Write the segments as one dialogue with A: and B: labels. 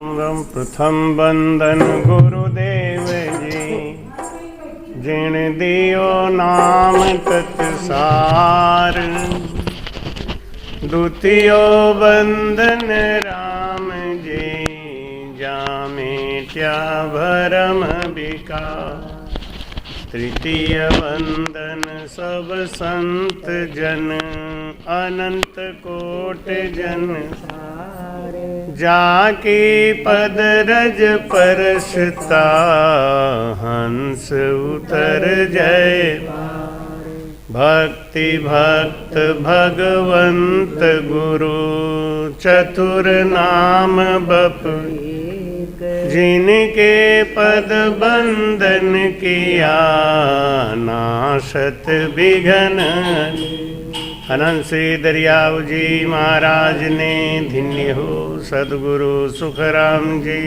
A: रम प्रथम बंदन गुरुदेव जी, जिन दियो नाम तत्सार। द्वितीयो बंदन राम जी, जामे त्या भरम विकार। तृतीय वंदन सब संत जन, अनंत कोट जन जाके पद रज परसता। हंस उतर जय भक्ति भक्त भगवंत गुरु, चतुर नाम बप जिनके पद बंदन किया। नाशत विघ्न अनंत श्री दरियाव जी महाराज ने धन्य हो। सदगुरु सुखराम जी,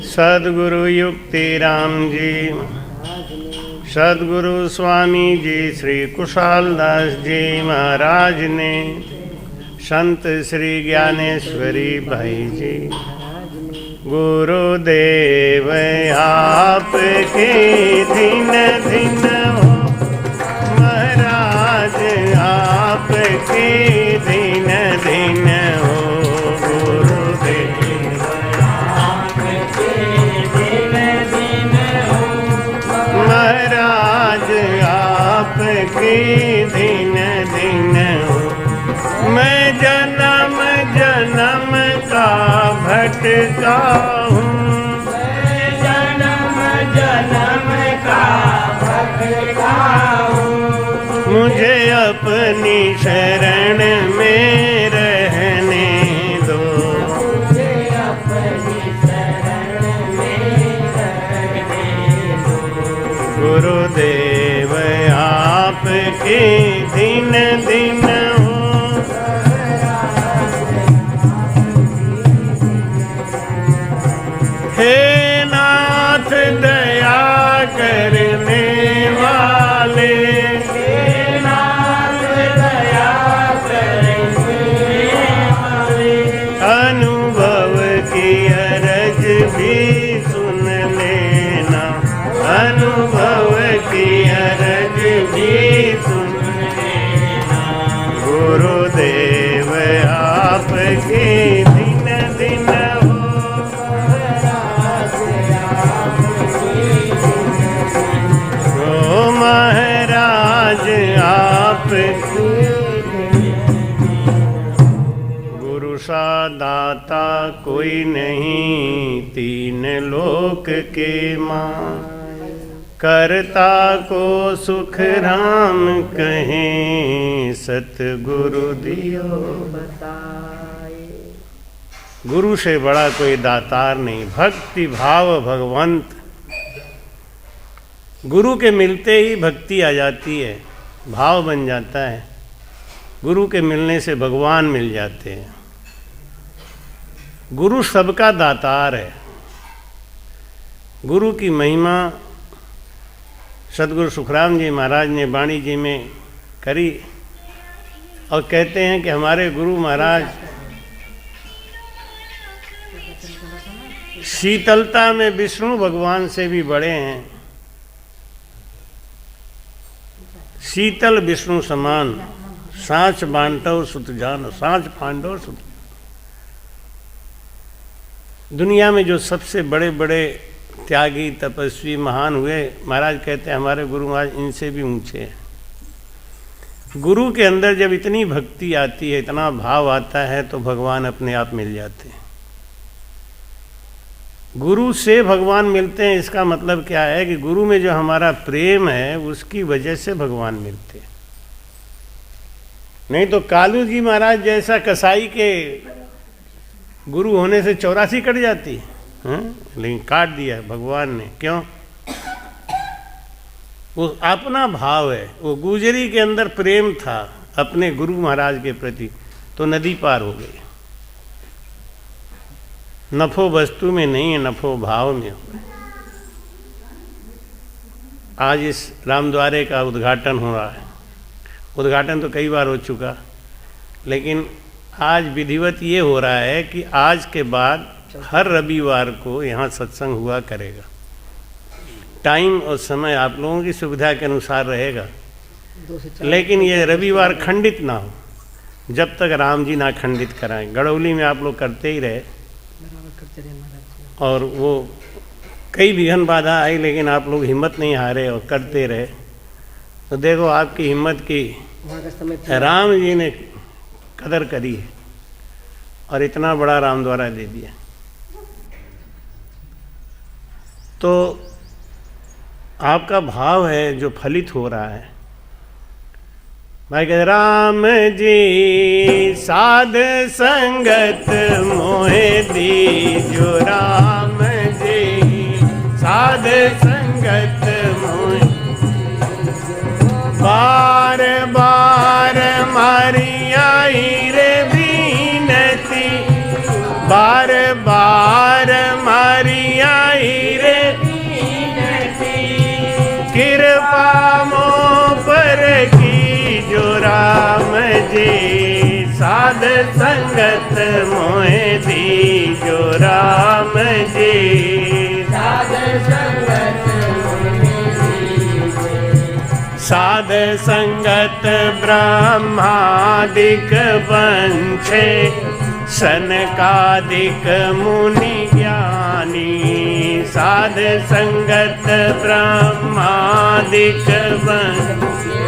A: सदगुरु युक्ति राम जी, सदगुरु स्वामी जी श्री कुशाल दास जी महाराज ने, संत श्री ज्ञानेश्वरी भाई जी। गुरुदेव आपके दिन दिन हो महाराज, आपके दिन दिन हो। गुरुदेव आपके दिन दिन हो महाराज, आपके दिन दिन हो। मैं जन्म जन्म का भटका हूँ, मैं जन्म जन्म का भटका हूँ। मुझे अपनी शरण में रहने दो, मुझे अपनी शरण में रहने दो। गुरुदेव आपके दिन दिन हो, हे नाथ दया करने वाले, हे नाथ दया करने वाले। अनुभव की अरज भी सुन लेना, अनुभव की अरज भी सुन लेना। गुरुदेव आपके दिन दिन हो, महाराज आप। गुरु सा दाता कोई नहीं, तीन लोक के मां। करता को सुख राम कहें, सतगुरु दियो बताए। गुरु से बड़ा कोई दातार नहीं। भक्ति भाव भगवंत, गुरु के मिलते ही भक्ति आ जाती है, भाव बन जाता है। गुरु के मिलने से भगवान मिल जाते हैं। गुरु सबका दातार है। गुरु की महिमा सदगुरु सुखराम जी महाराज ने वाणी जी में करी और कहते हैं कि हमारे गुरु महाराज शीतलता में विष्णु भगवान से भी बड़े हैं। शीतल विष्णु समान, सांच बांटव सुत जान, सांच पांडव सुत। दुनिया में जो सबसे बड़े बड़े त्यागी तपस्वी महान हुए, महाराज कहते हैं हमारे गुरु महाराज इनसे भी ऊंचे हैं। गुरु के अंदर जब इतनी भक्ति आती है, इतना भाव आता है, तो भगवान अपने आप मिल जाते हैं। गुरु से भगवान मिलते हैं, इसका मतलब क्या है कि गुरु में जो हमारा प्रेम है उसकी वजह से भगवान मिलते हैं। नहीं तो कालू जी महाराज जैसा कसाई के गुरु होने से 84 कट जाती है, लेकिन काट दिया भगवान ने। क्यों? वो अपना भाव है, वो गुजरी के अंदर प्रेम था अपने गुरु महाराज के प्रति, तो नदी पार हो गई। नफो वस्तु में नहीं है, नफो भाव में हो। आज इस रामद्वारे का उद्घाटन हो रहा है। उद्घाटन तो कई बार हो चुका, लेकिन आज विधिवत ये हो रहा है कि आज के बाद हर रविवार को यहाँ सत्संग हुआ करेगा। टाइम और समय आप लोगों की सुविधा के अनुसार रहेगा, लेकिन ये रविवार खंडित ना हो जब तक राम जी ना खंडित कराएं। गड़ौली में आप लोग करते ही रहे और वो कई विघ्न बाधा आई, लेकिन आप लोग हिम्मत नहीं हारे और करते रहे। तो देखो आपकी हिम्मत की राम जी ने कदर करी है और इतना बड़ा राम द्वारा दे दिया। तो आपका भाव है जो फलित हो रहा है। मैं कह राम जी साध संगत मोहे दीजो, राम जी साध संगत मोहे, बार बार मारी आई रे बीनती, बार बार मारी आई रे बीनती, कृपा मोह पर की जो राम जी साध संगत मोहे दीजो, राम जी साध संगत साध संगत ब्रह्मादिक वंशे, सनकादिक मुनि ज्ञानी, साध संगत ब्रह्मादिक वंशे,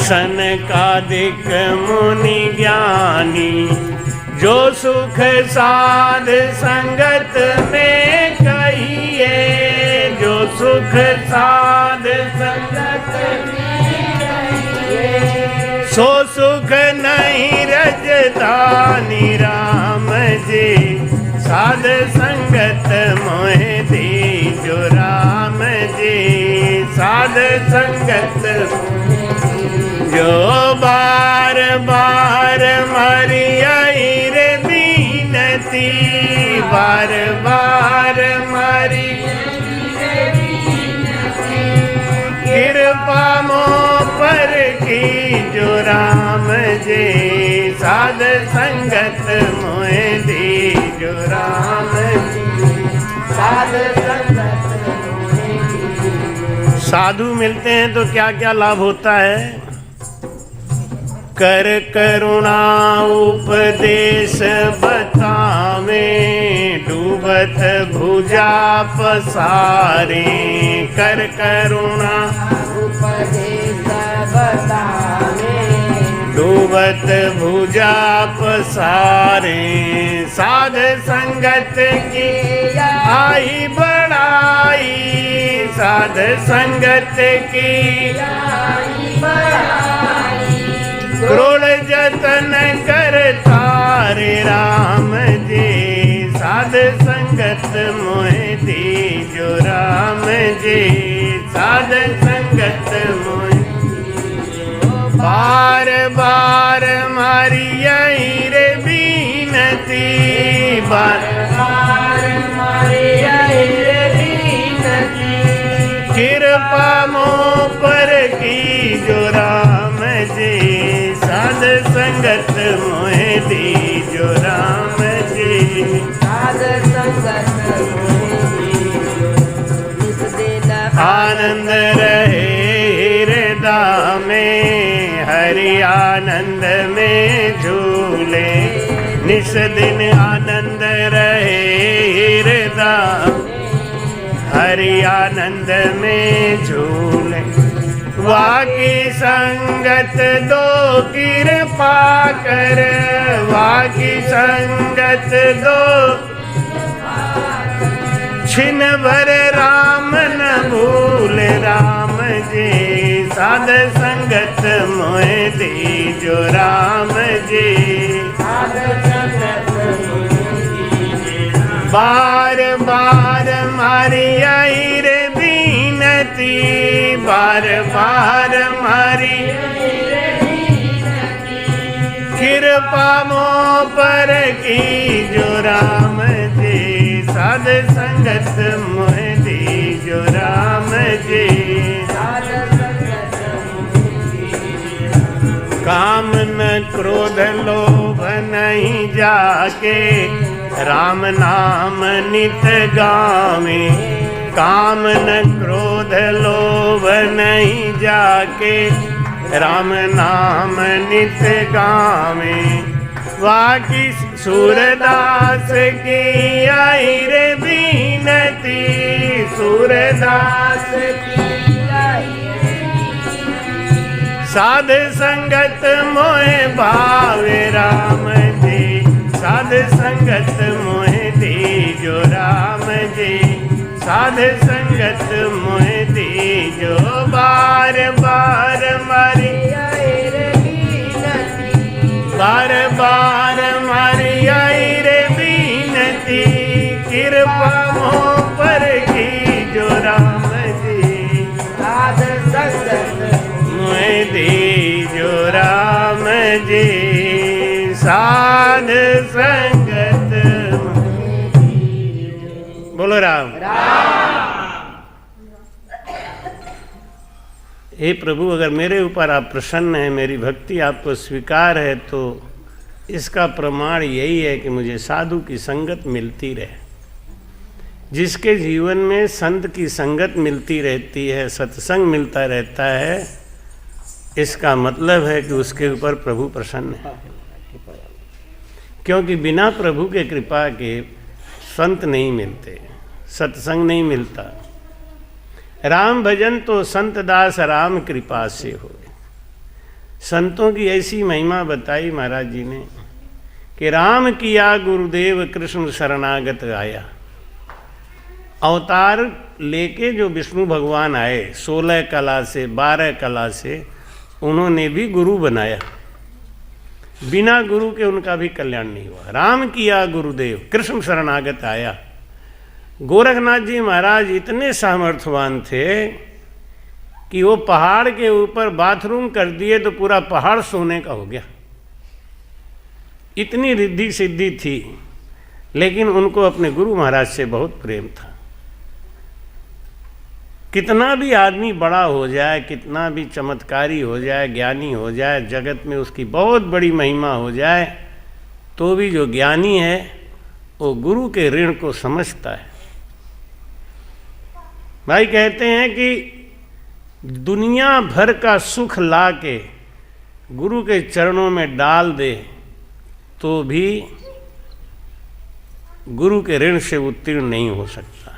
A: सनकादिक मुनि ज्ञानी, जो सुख साध संगत में कहिए, जो सुख साध संगत में कहिए, सो सुख नहीं रजदानी, राम जी साध संगत मोहे दीजो, राम जी साध संगत जो बार बार मारी आई रे बीनती, बार बार मारी कृपा मोह पर की जो राम जी साध संगत मोहे दीजो, राम जी साध संगत मोहे दीजो। साधु मिलते हैं तो क्या क्या लाभ होता है? कर करुणा उपदेश बतावे, डूबत भुजा पसारे, कर करुणा उपदेश बतावे, डूबत भुजा पसारे, साध संगत की आई बढ़ाई, साध संगत की आई बढ़ाई, क्रोड़ जतन कर तारे, राम जी साध संगत मोहे दीजो, राम जी साध संगत मोहे, बार बार मारी आई रे बीनती, बार बार मारी आई रे बीनती, कृपा मोह पर की जो राम जी साध संगत मोहे दीजो, राम जी साध संगत मोहे दीजो, निस दिन आनंद रहे हृदय में, हरि आनंद में झूले, निस दिन आनंद रहे हृदय, हरि आनंद में झूले, वाकी संगत दो कृपा कर, वाकी संगत दो छिन भर राम न भूल, राम जी साध संगत मोहे दीजो, राम जी साध संगत मोहे दीजो, बार बार मारी आई रे बीनती, बार बार मारी कृपा मोह पर की जो राम जी साध संगत मोहे दीजो, राम जी साध संगत मोहे दीजो, काम न क्रोध लोभ नहीं जाके, राम नाम नित गावे, काम न क्रोध लोभ नहीं जाके, राम नाम नित गावे। वाकी सूरदास की आई रे बीनती, सूरदास की आई रे बीनती, साध संगत मोहे भावे राम जी, साध संगत मोहे दीजो राम जी, साध संगत मोहे दीजो। बार बार मारी बार बार मारी आई रे बीनती, कृपा मोह पर कीजो राम जी, साध संगत मोहे दीजो राम जी, साध संगत मोहे दीजो। बोलो राम। हे प्रभु, अगर मेरे ऊपर आप प्रसन्न हैं, मेरी भक्ति आपको स्वीकार है, तो इसका प्रमाण यही है कि मुझे साधु की संगत मिलती रहे। जिसके जीवन में संत की संगत मिलती रहती है, सत्संग मिलता रहता है, इसका मतलब है कि उसके ऊपर प्रभु प्रसन्न है। क्योंकि बिना प्रभु के कृपा के संत नहीं मिलते, सत्संग नहीं मिलता। राम भजन तो संत दास राम कृपा से हो। संतों की ऐसी महिमा बताई महाराज जी ने कि राम किया गुरुदेव कृष्ण शरणागत आया। अवतार लेके जो विष्णु भगवान आए 16 कला से 12 कला से, उन्होंने भी गुरु बनाया। बिना गुरु के उनका भी कल्याण नहीं हुआ। राम किया गुरुदेव कृष्ण शरणागत आया। गोरखनाथ जी महाराज इतने सामर्थ्यवान थे कि वो पहाड़ के ऊपर बाथरूम कर दिए तो पूरा पहाड़ सोने का हो गया। इतनी रिद्धि सिद्धि थी, लेकिन उनको अपने गुरु महाराज से बहुत प्रेम था। कितना भी आदमी बड़ा हो जाए, कितना भी चमत्कारी हो जाए, ज्ञानी हो जाए, जगत में उसकी बहुत बड़ी महिमा हो जाए, तो भी जो ज्ञानी है वो गुरु के ऋण को समझता है। भाई कहते हैं कि दुनिया भर का सुख ला के गुरु के चरणों में डाल दे तो भी गुरु के ऋण से उत्तीर्ण नहीं हो सकता।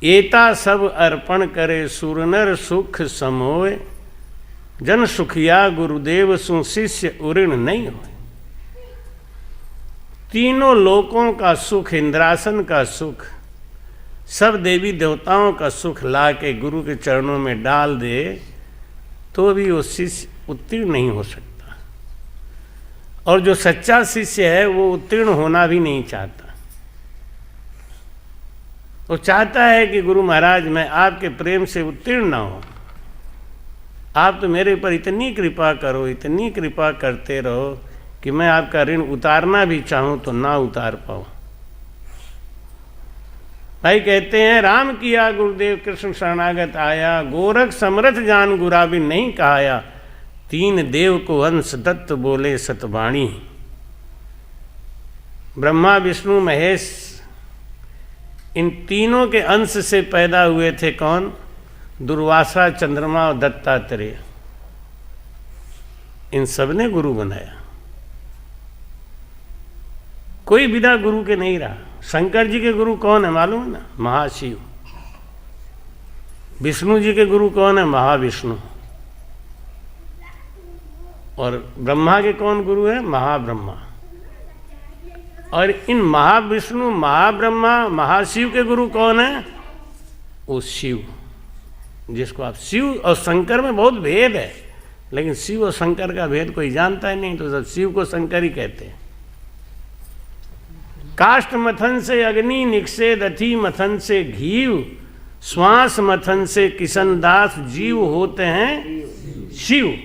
A: एता सब अर्पण करे सुरनर सुख समोय, जन सुखिया गुरुदेव सु शिष्य उऋण नहीं होए। तीनों लोकों का सुख, इंद्रासन का सुख, सब देवी देवताओं का सुख ला के गुरु के चरणों में डाल दे तो भी वो शिष्य उत्तीर्ण नहीं हो सकता। और जो सच्चा शिष्य है वो उत्तीर्ण होना भी नहीं चाहता। वो चाहता है कि गुरु महाराज मैं आपके प्रेम से उत्तीर्ण ना हो, आप तो मेरे ऊपर इतनी कृपा करो, इतनी कृपा करते रहो कि मैं आपका ऋण उतारना भी चाहूं तो ना उतार पाऊं। भाई कहते हैं राम किया गुरुदेव कृष्ण शरणागत आया, गोरख समरथ जान गुराबी नहीं कहाया, तीन देव को अंश दत्त बोले सतवाणी। ब्रह्मा विष्णु महेश इन तीनों के अंश से पैदा हुए थे कौन? दुर्वासा, चंद्रमा और दत्तात्रेय। इन सब ने गुरु बनाया। कोई बिना गुरु के नहीं रहा। शंकर जी के गुरु कौन है मालूम है ना? महाशिव। विष्णु जी के गुरु कौन है? महाविष्णु। और ब्रह्मा के कौन गुरु है? महाब्रह्मा। और इन महाविष्णु, महाब्रह्मा, महाशिव के गुरु कौन है? वो शिव, जिसको आप शिव और शंकर में बहुत भेद है, लेकिन शिव और शंकर का भेद कोई जानता ही नहीं, तो सब शिव को शंकर ही कहते हैं। काष्ठ मथन से अग्नि निकसे, दथी मथन से घीव, श्वास मथन से किशनदास जीव होते हैं शिव।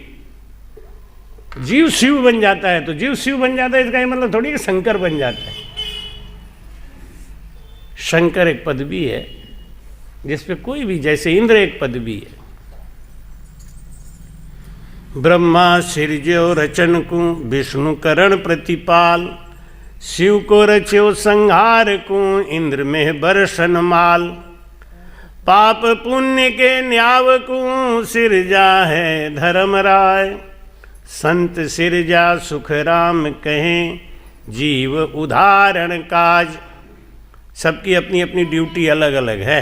A: जीव शिव बन जाता है, तो जीव शिव बन जाता है इसका ये मतलब थोड़ी कि शंकर बन जाता है। शंकर एक पदवी है जिस पे कोई भी, जैसे इंद्र एक पदवी है। ब्रह्मा सिरज्यो रचन को विष्णु करण प्रतिपाल, शिव को रच्यो संहार को इंद्र में बरसन माल, पाप पुण्य के न्याव को सिरजा है धर्मराय, संत सिरजा सुख राम कहें जीव उदाहरण काज। सबकी अपनी अपनी ड्यूटी अलग अलग है।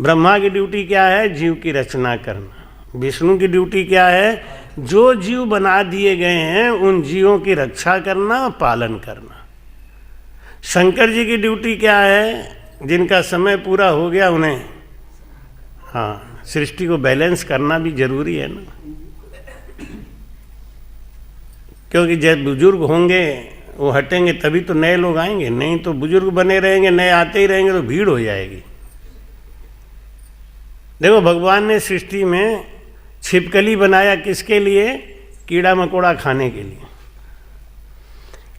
A: ब्रह्मा की ड्यूटी क्या है? जीव की रचना करना। विष्णु की ड्यूटी क्या है? जो जीव बना दिए गए हैं उन जीवों की रक्षा करना, पालन करना। शंकर जी की ड्यूटी क्या है? जिनका समय पूरा हो गया उन्हें, हाँ, सृष्टि को बैलेंस करना भी जरूरी है ना, क्योंकि जब बुजुर्ग होंगे वो हटेंगे तभी तो नए लोग आएंगे, नहीं तो बुजुर्ग बने रहेंगे, नए आते ही रहेंगे तो भीड़ हो जाएगी। देखो भगवान ने सृष्टि में छिपकली बनाया किसके लिए? कीड़ा मकोड़ा खाने के लिए।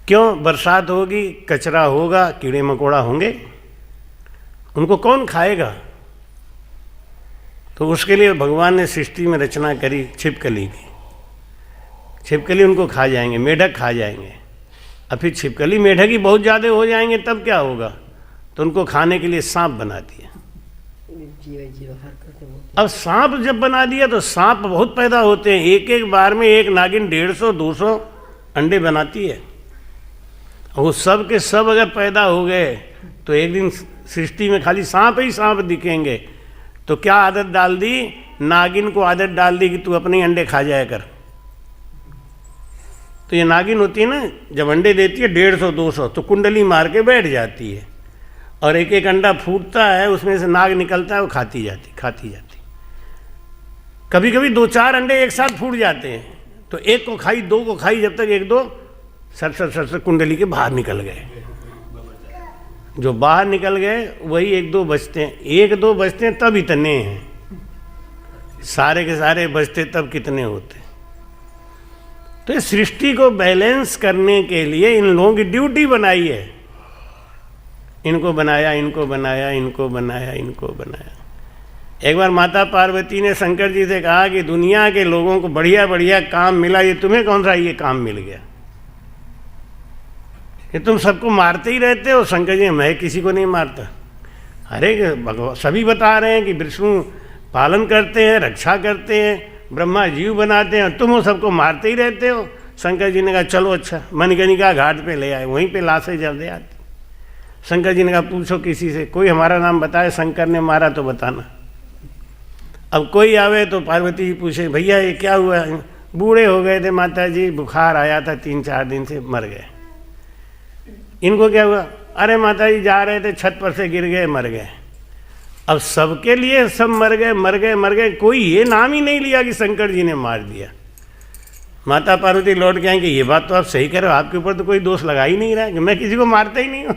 A: क्यों? बरसात होगी, कचरा होगा, कीड़े मकोड़ा होंगे, उनको कौन खाएगा? तो उसके लिए भगवान ने सृष्टि में रचना करी छिपकली की। छिपकली उनको खा जाएंगे, मेढक खा जाएंगे। अब फिर छिपकली मेढक ही बहुत ज़्यादा हो जाएंगे तब क्या होगा? तो उनको खाने के लिए सांप बना दिया। अब सांप जब बना दिया तो सांप बहुत पैदा होते हैं, एक एक बार में एक नागिन 150-200 अंडे बनाती है। वो सब के सब अगर पैदा हो गए तो एक दिन सृष्टि में खाली सांप ही सांप दिखेंगे। तो क्या आदत डाल दी? नागिन को आदत डाल दी कि तू अपने अंडे खा जाया कर। तो ये नागिन होती है ना, जब अंडे देती है 150-200 तो कुंडली मार के बैठ जाती है और एक एक अंडा फूटता है, उसमें से नाग निकलता है, वो खाती जाती। कभी कभी 2-4 अंडे एक साथ फूट जाते हैं, तो एक को खाई, 2 को खाई, जब तक 1-2 सर कुंडली के बाहर निकल गए। जो बाहर निकल गए वही 1-2 बचते हैं। 1-2 बचते हैं तब इतने हैं, सारे के सारे बचते तब कितने होते हैं? तो इस सृष्टि को बैलेंस करने के लिए इन लोगों की ड्यूटी बनाई है। इनको बनाया, इनको बनाया, इनको बनाया, इनको बनाया। एक बार माता पार्वती ने शंकर जी से कहा कि दुनिया के लोगों को बढ़िया बढ़िया काम मिला, ये तुम्हें कौन सा ये काम मिल गया? कि तुम सबको मारते ही रहते हो। शंकर जी, मैं किसी को नहीं मारता। अरे सभी बता रहे हैं कि विष्णु पालन करते हैं, रक्षा करते हैं, ब्रह्मा जीव बनाते हैं, तुम वो सबको मारते ही रहते हो। शंकर जी ने कहा चलो अच्छा, मणिकर्णिका घाट पे ले आए, वहीं पे लाशें जल दे आती। शंकर जी ने कहा पूछो किसी से, कोई हमारा नाम बताए शंकर ने मारा तो बताना। अब कोई आवे तो पार्वती जी पूछे, भैया ये क्या हुआ? बूढ़े हो गए थे माता जी, बुखार आया था, 3-4 दिन से मर गए। इनको क्या हुआ? अरे माता जी जा रहे थे, छत पर से गिर गए, मर गए। अब सबके लिए सब मर गए, कोई ये नाम ही नहीं लिया कि शंकर जी ने मार दिया। माता पार्वती लौट के आएंगे, ये बात तो आप सही कह रहे हो, आपके ऊपर तो कोई दोष लगा ही नहीं रहा है कि मैं किसी को मारता ही नहीं हूं।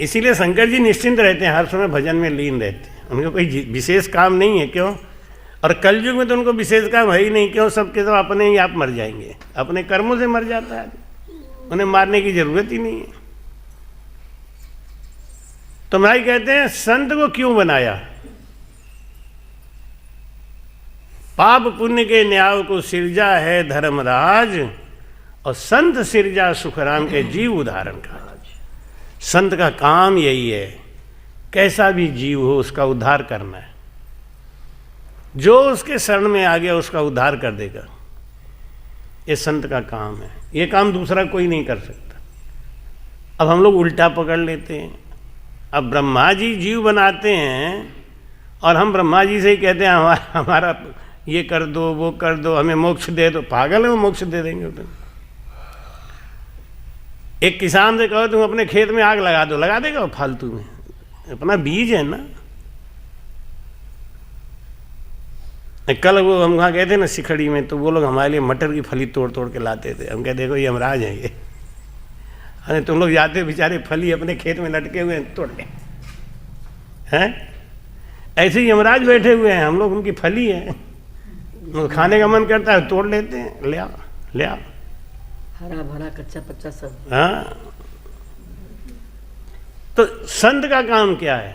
A: इसीलिए शंकर जी निश्चिंत रहते हैं, हर समय भजन में लीन रहते हैं, उनको कोई विशेष काम नहीं है। क्यों? और कलयुग में तो उनको विशेष काम है ही नहीं। क्यों? सबके सब अपने ही आप मर जाएंगे, अपने कर्मों से मर जाता है, उन्हें मारने की जरूरत ही नहीं है। तो भाई कहते हैं संत को क्यों बनाया? पाप पुण्य के न्याय को सिरजा है धर्मराज, और संत सिरजा सुखराम के जीव उदाहरण का। संत का काम यही है, कैसा भी जीव हो उसका उद्धार करना है। जो उसके शरण में आ गया उसका उद्धार कर देगा, ये संत का काम है। ये काम दूसरा कोई नहीं कर सकता। अब हम लोग उल्टा पकड़ लेते हैं। अब ब्रह्मा जी जीव बनाते हैं और हम ब्रह्मा जी से ही कहते हैं हमारा ये कर दो, वो कर दो, हमें मोक्ष दे दो। पागल है वो, मोक्ष दे देंगे तुम। एक किसान से कहो तुम अपने खेत में आग लगा दो, लगा देगा वो फालतू में? अपना बीज है ना। कल वो हम वहाँ गए थे ना सिखड़ी में, तो वो लोग हमारे लिए मटर की फली तोड़ तोड़ के लाते थे। हम कहते देखो ये यमराज है ये। अरे तुम लोग जाते बेचारे फली अपने खेत में लटके हुए हैं, तोड़ के हैं। ऐसे ही यमराज बैठे हुए हैं, हम लोग उनकी फली है, खाने का मन करता है तोड़ लेते हैं, ले आओ ले आओ,
B: हरा भरा कच्चा पच्चा सब।
A: हाँ, तो संत का काम क्या है?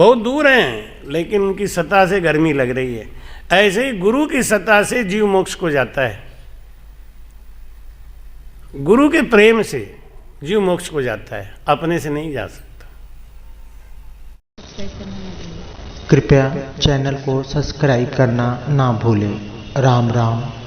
A: बहुत दूर हैं लेकिन उनकी सत्ता से गर्मी लग रही है। ऐसे ही गुरु की सत्ता से जीव मोक्ष को जाता है, गुरु के प्रेम से जीव मोक्ष को जाता है, अपने से नहीं जा सकता।
C: कृपया चैनल को सब्सक्राइब करना ना भूलें। राम राम।